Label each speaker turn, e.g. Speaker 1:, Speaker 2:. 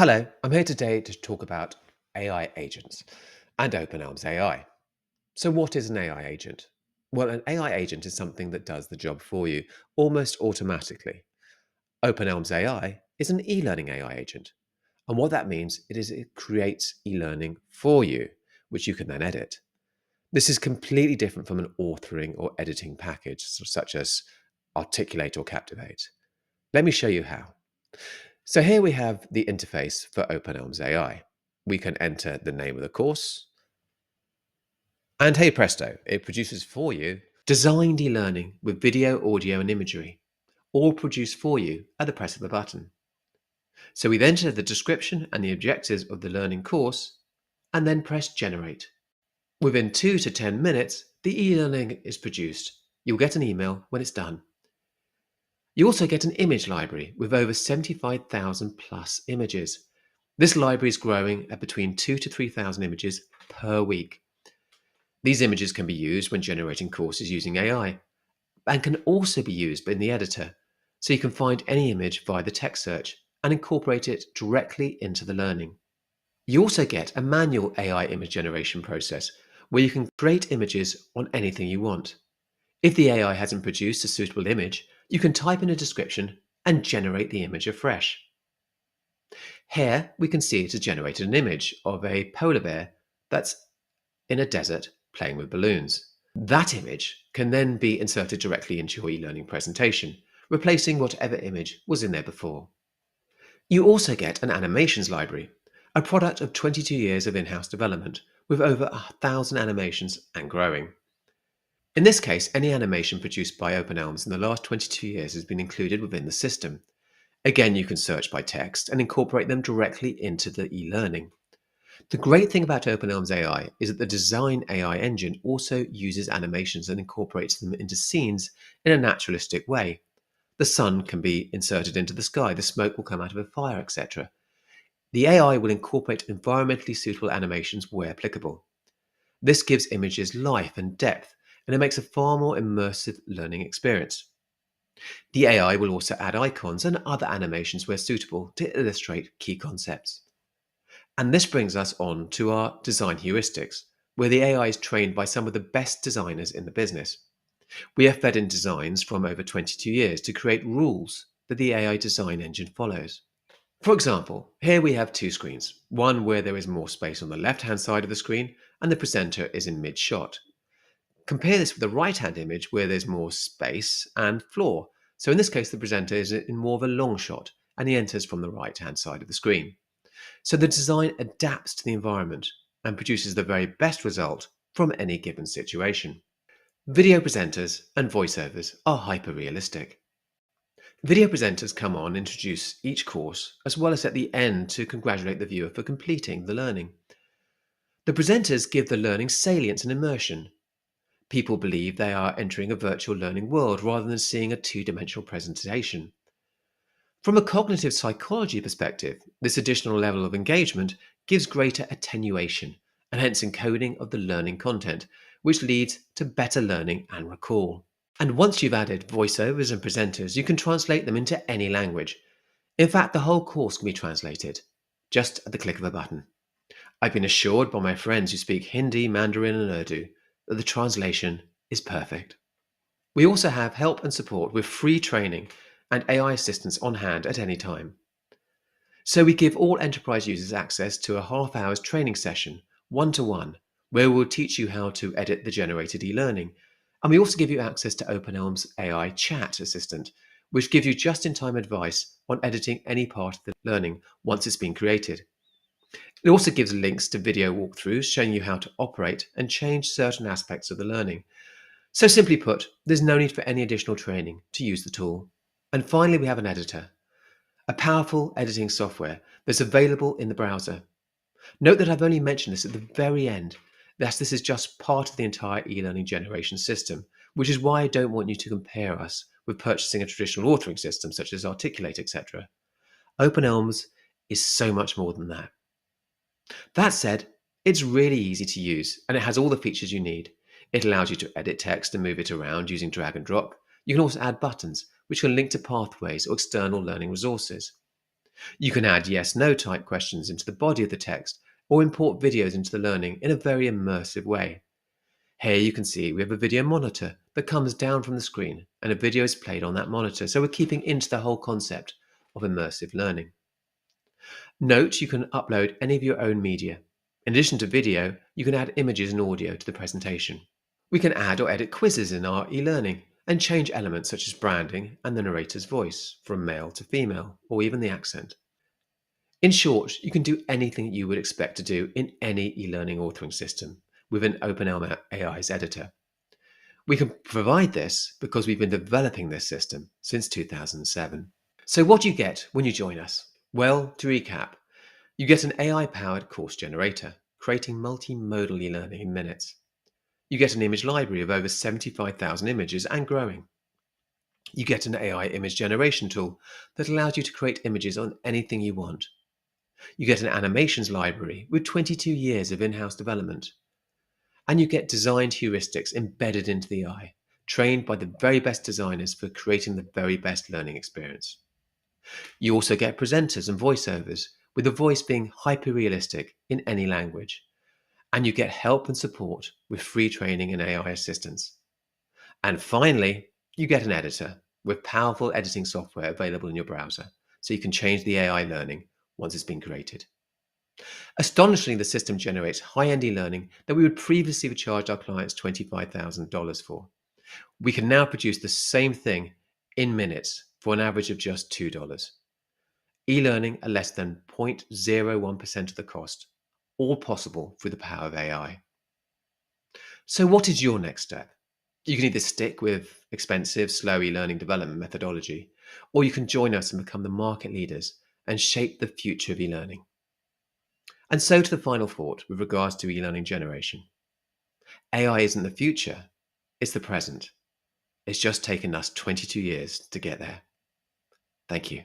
Speaker 1: Hello, I'm here today to talk about AI agents and openelms AI. So, what is an AI agent? Well, an AI agent is something that does the job for you almost automatically. Openelms AI is an e-learning AI agent. And what that means it creates e-learning for you, which you can then edit. This is completely different from an authoring or editing package such as Articulate or Captivate. Let me show you how. So here we have the interface for openelms AI. We can enter the name of the course, and hey presto, it produces for you designed e-learning with video, audio, and imagery, all produced for you at the press of a button. So we then enter the description and the objectives of the learning course, and then press generate. Within 2 to 10 minutes, the e-learning is produced. You'll get an email when it's done. You also get an image library with over 75,000 plus images. This library is growing at between 2 to 3,000 images per week. These images can be used when generating courses using AI and can also be used in the editor, so you can find any image via the text search and incorporate it directly into the learning. You also get a manual AI image generation process where you can create images on anything you want. If the AI hasn't produced a suitable image, you can type in a description and generate the image afresh. Here we can see it has generated an image of a polar bear that's in a desert playing with balloons. That image can then be inserted directly into your e-learning presentation, replacing whatever image was in there before. You also get an animations library, a product of 22 years of in-house development with over 1,000 animations and growing. In this case, any animation produced by openelms in the last 22 years has been included within the system. Again, you can search by text and incorporate them directly into the e-learning. The great thing about openelms AI is that the design AI engine also uses animations and incorporates them into scenes in a naturalistic way. The sun can be inserted into the sky, the smoke will come out of a fire, etc. The AI will incorporate environmentally suitable animations where applicable. This gives images life and depth, and it makes a far more immersive learning experience. The AI will also add icons and other animations where suitable to illustrate key concepts. And this brings us on to our design heuristics, where the AI is trained by some of the best designers in the business. We have fed in designs from over 22 years to create rules that the AI design engine follows. For example, here we have two screens, one where there is more space on the left-hand side of the screen and the presenter is in mid-shot. Compare this with the right-hand image where there's more space and floor. So in this case, the presenter is in more of a long shot and he enters from the right-hand side of the screen. So the design adapts to the environment and produces the very best result from any given situation. Video presenters and voiceovers are hyper-realistic. Video presenters come on and introduce each course, as well as at the end to congratulate the viewer for completing the learning. The presenters give the learning salience and immersion. People believe they are entering a virtual learning world rather than seeing a two-dimensional presentation. From a cognitive psychology perspective, this additional level of engagement gives greater attenuation and hence encoding of the learning content, which leads to better learning and recall. And once you've added voiceovers and presenters, you can translate them into any language. In fact, the whole course can be translated just at the click of a button. I've been assured by my friends who speak Hindi, Mandarin, and Urdu that the translation is perfect. We also have help and support with free training and AI assistance on hand at any time. So we give all enterprise users access to a half-hour's training session, one-to-one, where we'll teach you how to edit the generated e-learning. And we also give you access to openelms AI Chat Assistant, which gives you just-in-time advice on editing any part of the learning once it's been created. It also gives links to video walkthroughs showing you how to operate and change certain aspects of the learning. So simply put, there's no need for any additional training to use the tool. And finally, we have an editor, a powerful editing software that's available in the browser. Note that I've only mentioned this at the very end, thus this is just part of the entire e-learning generation system, which is why I don't want you to compare us with purchasing a traditional authoring system such as Articulate, etc. openelms is so much more than that. That said, it's really easy to use and it has all the features you need. It allows you to edit text and move it around using drag and drop. You can also add buttons, which can link to pathways or external learning resources. You can add yes no type questions into the body of the text or import videos into the learning in a very immersive way. Here you can see we have a video monitor that comes down from the screen and a video is played on that monitor, so we're keeping into the whole concept of immersive learning. Note you can upload any of your own media. In addition to video, you can add images and audio to the presentation. We can add or edit quizzes in our e-learning and change elements such as branding and the narrator's voice from male to female or even the accent. In short, you can do anything you would expect to do in any e-learning authoring system within openelms AI's editor. We can provide this because we've been developing this system since 2007. So what do you get when you join us? Well, to recap, you get an AI-powered course generator, creating multimodal e-learning in minutes. You get an image library of over 75,000 images and growing. You get an AI image generation tool that allows you to create images on anything you want. You get an animations library with 22 years of in-house development. And you get designed heuristics embedded into the AI, trained by the very best designers for creating the very best learning experience. You also get presenters and voiceovers, with the voice being hyper-realistic in any language. And you get help and support with free training and AI assistance. And finally, you get an editor with powerful editing software available in your browser, so you can change the AI learning once it's been created. Astonishingly, the system generates high-end e-learning that we would previously have charged our clients $25,000 for. We can now produce the same thing in minutes for an average of just $2. E-learning at less than 0.01% of the cost, all possible through the power of AI. So what is your next step? You can either stick with expensive, slow e-learning development methodology, or you can join us and become the market leaders and shape the future of e-learning. And so to the final thought with regards to e-learning generation. AI isn't the future, it's the present. It's just taken us 22 years to get there. Thank you.